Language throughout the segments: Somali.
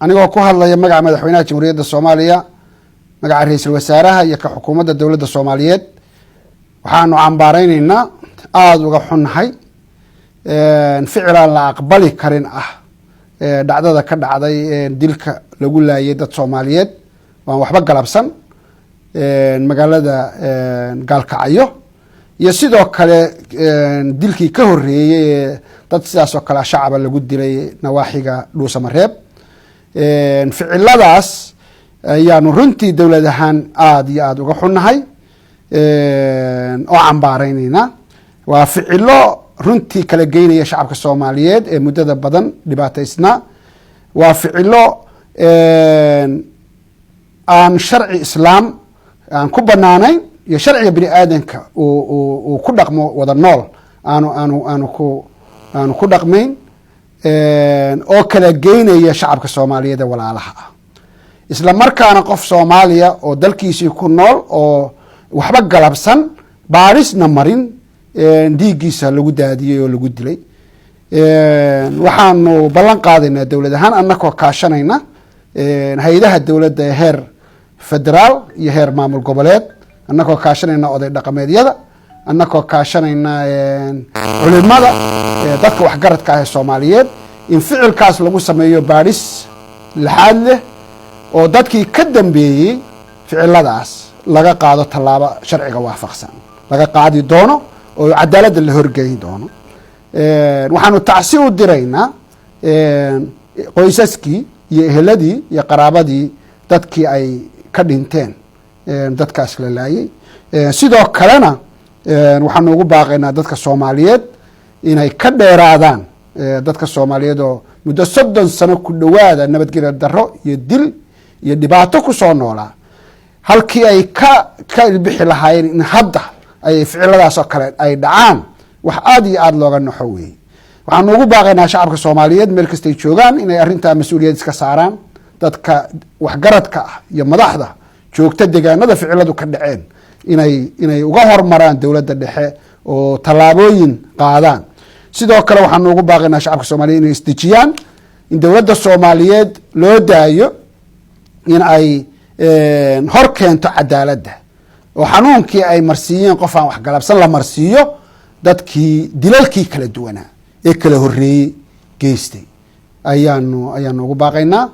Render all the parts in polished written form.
anigoo ku hadlaya magaca madaxweynaha jamhuuriyadda Soomaaliya magaca ra'iisul wasaaraha iyo ka xukuumadda dawladda Soomaaliyeed waxaanu cambaaraynaynaa aad uga xunnahay ficil la aqbali karin dhacdada ka dhacday dilka lagu laayay dad Soomaaliyeed waan waxba galabsan magaalada Gaalkacyo iyo sidoo kale dilkii ka horeeyay dad sidaas oo kale shacab lagu dilay nawaaxiga Dhuusamareeb ficiladaas ayaanu runtii dawlad ahaan aad iyo aad uga xunnahay oo cambaaraynayna waa ficilo runtii kala geynaya shacabka Soomaaliyeed ee muddada badan dhibaataysna waa ficilo aan sharci islaam aan ku banaanayn iyo sharciga bini aadanka uu ku dhaqmo wada nool aanu ku dhaqmayn oo kala geynaya shacabka Soomaaliyeed walaalaha isla markaana qof Soomaaliya oo dalkiisii ku nool oo waxba galabsan baarisna marin dhiigiisa lagu daadiyay oo lagu dilay waxaanu ballan qaadaynaa dawlad ahaan annagoo kaashanayna hay'adaha dawladda ee heer federaal iyo heer maamul goboleed annagoo kaashanayna oday dhaqameedyada annagoo kaashanayna culimada dadka waxgaradka ah ee Soomaaliyeed in ficilkaas lagu sameeyo baaris laxaad leh oo dadkii ka dambeeyay ficiladaas laga qaado tallaabo sharciga waafaqsan laga qaadi doono oo cadaaladda la horgeyn doono waxaanu tacsi u diraynaa qoysaskii iyo eheladii iyo qaraabadii dadkii ay ka dhinteen dadkaas la laayay sidoo kalena waxaanu ugu baaqaynaa dadka Soomaaliyeed inay ka dheeraadaan dadka Soomaaliyeed oo muddo 30 sano ku dhawaada nabadgelyo darro iyo dil iyo dhibaato ku soo noolaa halkii ay ka bixi lahaayeen in hadda ay ficiladaas oo kale ay dhacaan wax aad iyo aad looga naxo weey waxaanu ugu baaqaynaa shacabka Soomaaliyeed meel kasta ay joogaan inay arrinta mas'uuliyad iska saaraan dadka waxgaradka iyo madaxda joogta deegaanada ficiladu ka dhaceen inay uga hormaraan dawladda dhexe oo tallaabooyin qaadaan sidoo kale waxaanu ugu baaqaynaa shacabka Soomaaliyeed inay isdejiyaan in dawladda Soomaaliyeed loo daayo in ay hor keento cadaaladda oo xanuunkii ay marsiiyeen qof aan wax galabsan la marsiiyo dadkii dilalkii kala duwanaa ee kala horeeyay geystay ayaanu ugu baaqaynaa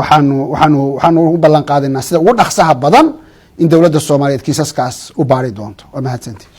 waxaanu ugu ballan qaadaynaa sida ugu dhaqsaha badan in dawladda Soomaaliyeed kiisaskaas u baari doonto waa mahadsantihiin